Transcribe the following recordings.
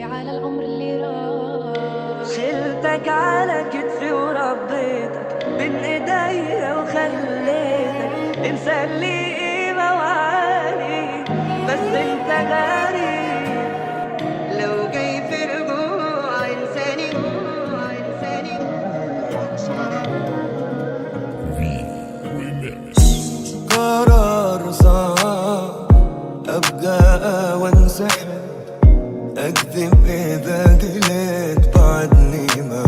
على العمر اللي راح. شلتك على كتفي وربيتك بين ايديا وخليتك انسى اللي قيمة وعالي، بس انت غريب. لو جاي في رجوع انساني قرار صعب ابقى وانسحب، اكذب اذا قلت بعدني ما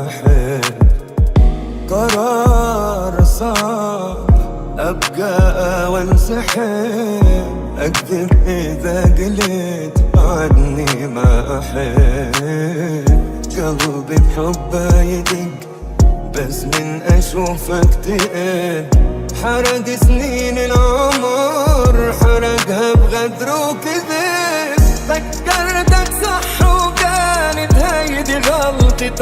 احب. قرار صعب ابقى وانسحب، اكذب اذا قلت بعدني ما احب. قلبي بحبه يدق بس من اشوفك تقل، حرق سنين العمر حرقها بغدر وكذب. فكرتك صح وكانت هيدي غلطة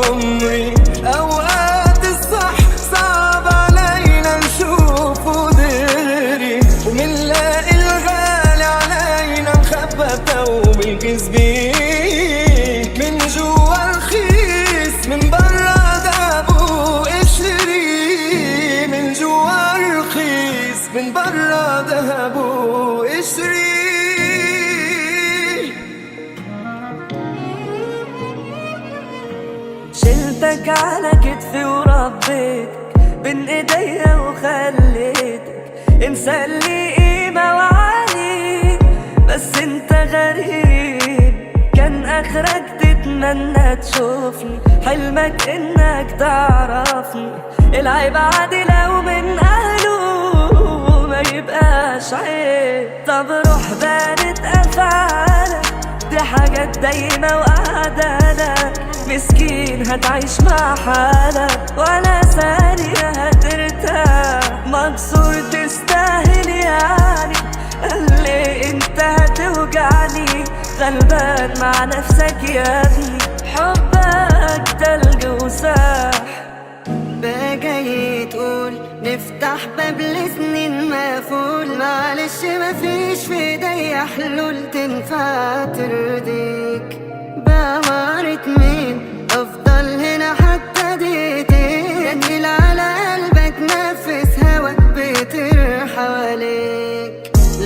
عمري، اوقات الصح صعب علينا نشوفه دغري، ومنلاقي الغالي علينا مخبى وبالكذبي. من جوا رخيص من برا ذهب وقشري، من جوا رخيص من برا ذهب وقشري. شلتك على كتفي وربيتك بين ايديا وخليتك انسى اللي قيمة وعلي، بس انت غريب. كان اخرك تتمنى تشوفني، حلمك انك تعرفني. العيب عادي لو من اهله ما يبقاش عيب. طب روح بانت افعالك دي حاجات دايمة وقعدالك، مسكين هتعيش مع حالك ولا ثانية هترتاح. مكسور تستاهل يعني، قالي انت هتوجعني. غلبان مع نفسك يا ابني، حبك تلج وساح. بقى جاي تقول نفتح باب لسنين مقفول، معلش مفيش في ايديا حلول تنفع ترضيك. بقى مرت مين افضل هنا حتى دقيقتين، تقيل على قلبك نفس هواك بيطير حواليك.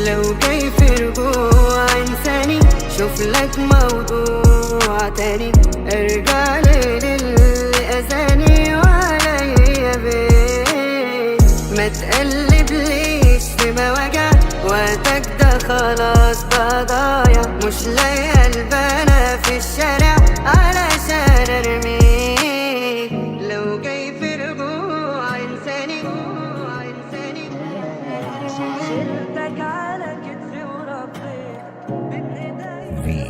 لو جاي في رجوع انساني شوف لك موضوع تاني، ارجع للي اذاني وعليا بيه. ما تقلب ليش في مواجع وقتك ده خلاص بقى ضايع، مش لاقي قلبنا في الشارع علشان ارميه. لو جاي في رجوع انساني شلتك على كتفي وربيتك بين ايديا.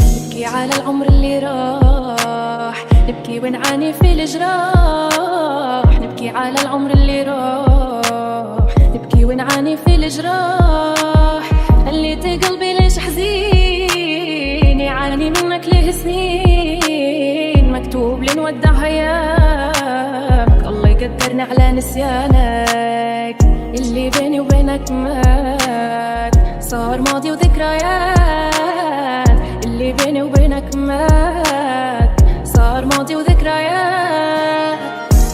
نبكي على العمر اللي راح، نبكي ونعاني في الجراح. نبكي على العمر اللي راح، نبكي ونعاني في الجراح. خليت قلبي ليش حزين يعاني منك له سنين، مكتوب لنودع ايامك الله يقدرنا على نسيانك. اللي بيني وبينك مات صار ماضي وذكريات، اللي بيني وبينك مات صار ماضي وذكريات.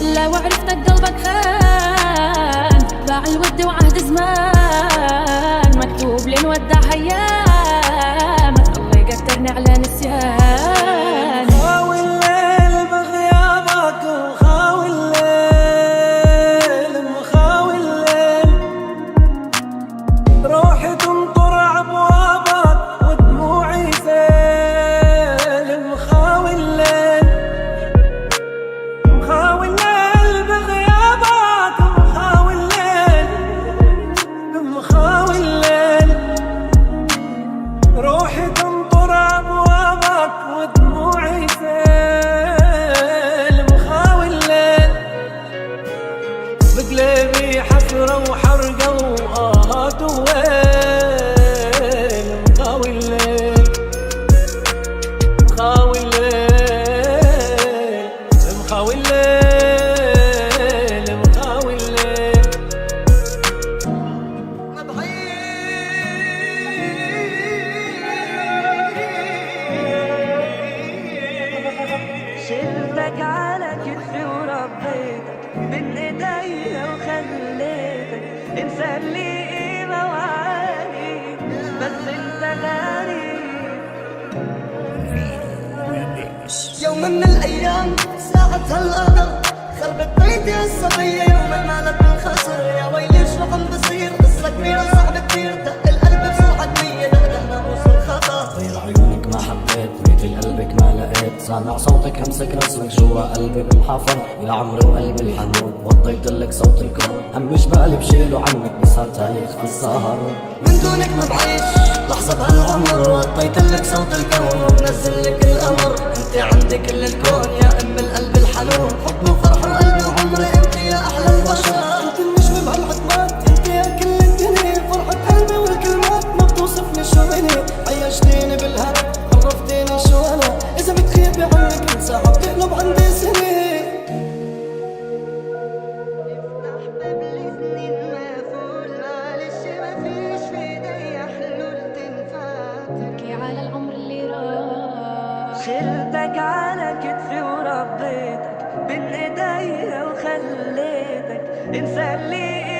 لو عرفتك قلبك خان باع الود وعهد زمان، مكتوب لنودع ايامك الله يقدرني على نسيان. خاوي الليل بغيابك وخاوي الليل مخاوي الليل، روحي تنطر عبوابك ودموعي سيل. مخاوي الليل مخاوي الليل بغيابك مخاوي الليل مخاوي الليل، روحي تنطر عبوابك ودموعي سيل. مخاوي الليل بقلبي حسرة وحرقة وآهات وويل. مخاوي الليل مخاوي الليل مخاوي الليل مخاوي الليل. وقت هالقدر خربت بيتي الصبية يوم مالت بالخسر. يا ويلي شو عم بصير قصة كبيرة صعب كتير دق القلب بسرعة 100 دق ناموس الخطر. غير عيونك ما حبيت مثل قلبك ما لقيت سامع صوتك همسك رسمك جوا قلبي بالحفر. يا عمري وقلبي الحنون وطيت لك صوت الكون هم مش بالي بشيله عنك بس هالتاريخ بالسهر. من دونك ما بعيش لحظة بهالعمر وطيت لك صوت الكون وبنزل لك القمر. انت عندي كل الكون يا ام القلب الحنون حضن وفرح وقلبي وعمري انت يا احلى البشر. انت النجم بهالعتمات انت يا كل الدنيا فرحة قلبي والكلمات ما بتوصفني شو اني. عيشتيني بالهنا عرفتيني شو انا اذا بتخيبي عنك انسى بتقلب عندي سنين. على العمر اللي راح شلتك على كتفي وربيتك بين ايديا وخليتك انسى اللي